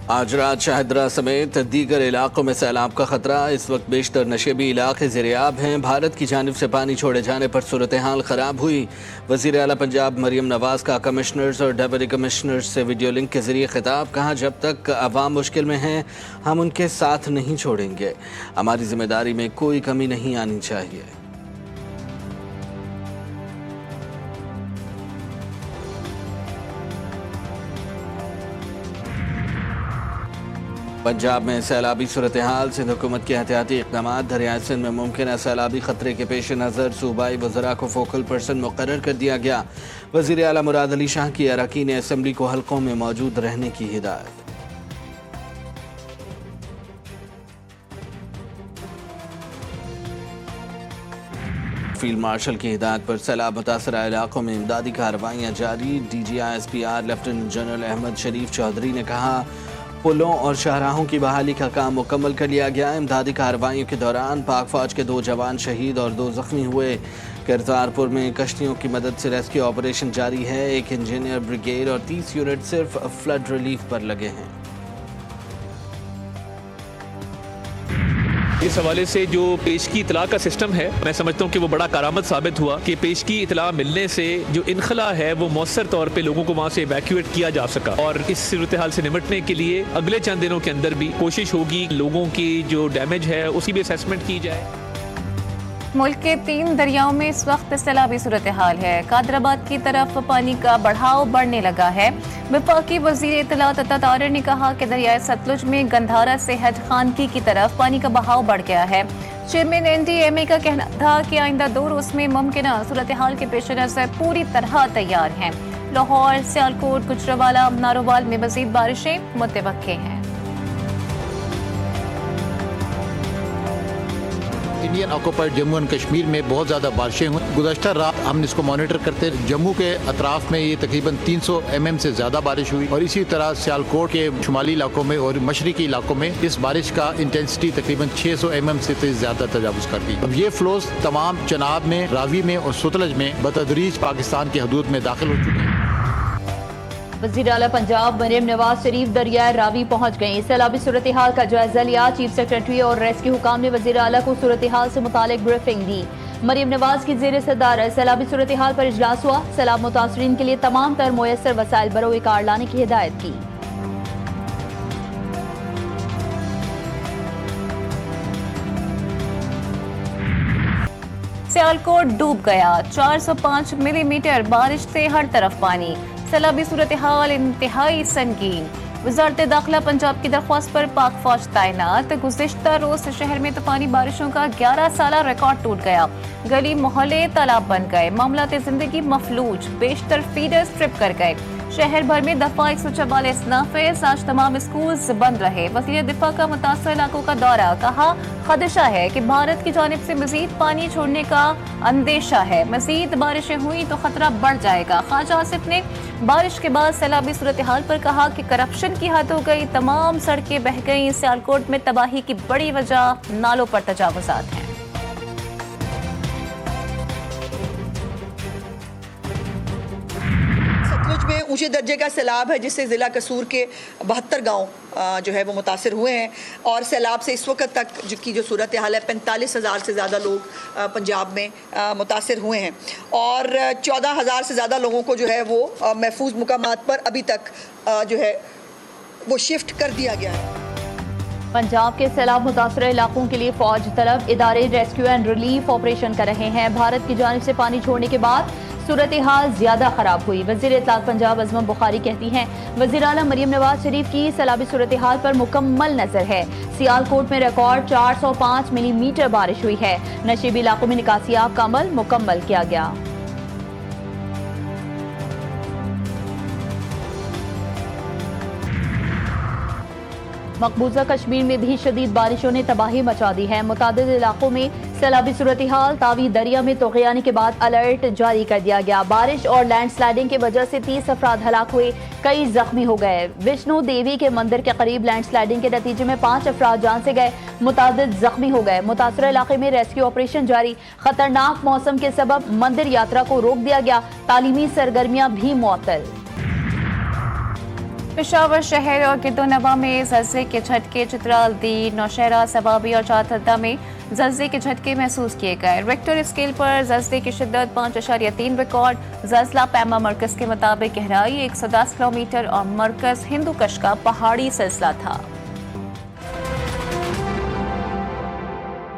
आज रात शाहदरा समेत दीगर इलाकों में सैलाब का खतरा। इस वक्त बेशतर नशेबी इलाके ज़ेर-ए-आब हैं। भारत की जानिब से पानी छोड़े जाने पर सूरत हाल ख़राब हुई। वज़ीर आला पंजाब मरियम नवाज़ का कमिश्नर्स और डिप्टी कमिश्नर्स से वीडियो लिंक के ज़रिए खिताब। कहा, जब तक अवाम मुश्किल में हैं हम उनके साथ नहीं छोड़ेंगे। हमारी जिम्मेदारी में कोई कमी नहीं आनी चाहिए। पंजाब में सैलाबी सूरत हाल। सिंध हुकूमत के एहतियाती इक़दाम। दरियाए सिंध में मुमकिन सैलाबी खतरे के पेश नज़र सूबाई वज़रा को फोकल पर्सन मुक़र्रर कर दिया गया। वज़ीर आला मुराद अली शाह की अरकान असम्बली को हल्कों में मौजूद रहने की हिदायत। फील्ड मार्शल की हिदायत पर सैलाब मुतासरा इलाकों में इमदादी कार्रवाइयाँ जारी। DGI-SPR लेफ्टिनेंट जनरल अहमद शरीफ चौधरी ने कहा, पुलों और शाहराहों की बहाली का काम मुकम्मल कर लिया गया। इमदादी कार्रवाइयों के दौरान पाक फौज के 2 जवान शहीद और 2 जख्मी हुए। करतारपुर में कश्तियों की मदद से रेस्क्यू ऑपरेशन जारी है। 1 इंजीनियर ब्रिगेड और 30 यूनिट सिर्फ फ्लड रिलीफ पर लगे हैं। इस हवाले से जो पेशगी इतला का सिस्टम है, मैं समझता हूँ कि वो बड़ा कारामद साबित हुआ कि पेशगी इतला मिलने से जो इनखला है वो मौसर तौर पे लोगों को वहाँ से इवैक्यूएट किया जा सका। और इस सूरत हाल से निपटने के लिए अगले चंद दिनों के अंदर भी कोशिश होगी लोगों की जो डैमेज है उसकी भी असेसमेंट की जाए। मुल्क के 3 दरियाओं में इस वक्त सैलाबी सूरत हाल है। कादराबाद की तरफ पानी का बढ़ाव बढ़ने लगा है। वफाकी वज़ीर इत्तलात अता तारिर ने कहा कि दरियाए सतलुज में गंधारा से हज खानकी की तरफ पानी का बहाव बढ़ गया है। चेयरमैन NDMA का कहना था कि आइंदा 2 रोज में मुमकिन सूरत हाल के पेश नज़र पूरी तरह तैयार हैं। लाहौर, सियालकोट, गुजरावाला, नारोवाल में मजीद बारिशें मुतवक्के हैं। Indian occupied Jammu and Kashmir में बहुत ज़्यादा बारिशें हुई। गुज़श्ता रात हम इसको मॉनिटर करते, जम्मू के अतराफ में ये तकरीबन 300 mm से ज़्यादा बारिश हुई और इसी तरह सियालकोट के शुमाली इलाकों में और मशरकी इलाकों में इस बारिश का इंटेंसिटी तकरीबन 600 mm से ज़्यादा तजावुज़ कर गई। अब ये फ्लोज तमाम चनाब में, रावी में और सतलज में बतदरीज पाकिस्तान की हदूद में दाखिल हो चुके हैं। वज़ीर आला पंजाब मरियम नवाज शरीफ दरियाए रावी पहुंच गई। सैलाबी सूरत हाल का जायजा लिया। चीफ सेक्रेटरी और रेस्क्यू हुकाम ने वज़ीर आला को सूरत हाल से मुतालिक ब्रीफिंग दी। मरियम नवाज की ज़ेर सदारत सैलाबी सूरत हाल पर इजलास हुआ। सैलाब मुतासरीन के लिए तमाम तर मुयस्सर वसाइल बरोए कार लाने की हिदायत की। सियालकोट डूब गया। 405 मिलीमीटर बारिश से हर तरफ पानी। सैलाबी सूरत हाल इंतहाई संगीन। वज़ारत दाखिला पंजाब की दरख्वास्त पर पाक फौज तैनात। गुज़िश्ता रोज शहर में तूफानी बारिशों का 11 साला रिकॉर्ड टूट गया। गली मोहल्ले तालाब बन गए। मामलात जिंदगी मफलूज। बेशतर फीडर्स ट्रिप कर गए। शहर भर में दफा 144 नाफिज। आज तमाम स्कूल बंद रहे। वज़ीर दिफा का मुतासर इलाकों का दौरा। कहा, खदशा है कि भारत की जानिब से मजीद पानी छोड़ने का अंदेशा है। मजीद बारिशें हुई तो खतरा बढ़ जाएगा। ख्वाजा आसिफ ने बारिश के बाद सैलाबी सूरत हाल पर कहा कि करप्शन की हद हो गई। तमाम सड़कें बह गई। सियालकोट में तबाही की बड़ी वजह नालों पर तजावुजात हैं। में ऊंचे दर्जे का सैलाब है जिससे ज़िला कसूर के 72 गांव जो है वो मुतासिर हुए हैं और सैलाब से इस वक्त तक जो सूरत हाल है 45,000 से ज़्यादा लोग पंजाब में मुतासिर हुए हैं और 14,000 से ज़्यादा लोगों को जो है वो महफूज मुकामात पर अभी तक जो है वो शिफ्ट कर दिया गया है। पंजाब के सैलाब मुतासर इलाकों के लिए फौज तलब इदारे रेस्क्यू एंड रिलीफ ऑपरेशन कर रहे हैं। भारत की जानिब से पानी छोड़ने के बाद सूरत हाल ज्यादा खराब हुई। वज़ीर इत्तलात पंजाब अज़मा बुखारी कहती हैं, वज़ीर आला मरियम नवाज शरीफ की सैलाबी सूरत हाल पर मुकम्मल नजर है। सियालकोट में रिकॉर्ड 405 मिलीमीटर बारिश हुई है। नशीबी इलाकों में निकासियाब का अमल मुकम्मल किया गया। मकबूजा कश्मीर में भी शदीद बारिशों ने तबाही मचा दी है। मुतादिद इलाकों में सैलाबी सूरत हाल। तावी दरिया में तोग़यानी के बाद अलर्ट जारी कर दिया गया। बारिश और लैंडस्लाइडिंग की वजह से 30 अफराद हलाक हुए, कई जख्मी हो गए। विष्णु देवी के मंदिर के करीब लैंडस्लाइडिंग के नतीजे में 5 अफराद जान से गए, मुतादिद जख्मी हो गए। मुतासरा इलाके में रेस्क्यू ऑपरेशन जारी। खतरनाक मौसम के सबब मंदिर यात्रा को रोक दिया गया। तालीमी सरगर्मियां भी मुअत्तल। पेशावर शहर और गिद्दोनवा में जलज़ले के झटके, चित्राल, दी, नौशहरा, सवाबी और चातदा में जलज़ले के झटके महसूस किए गए। रिक्टर स्केल पर जलज़ले की शिद्दत 5.3 रिकॉर्ड। जलज़ला पैमा मरकज़ के मुताबिक गहराई 110 किलोमीटर और मरकज़ हिंदू कश का पहाड़ी सिलसिला था।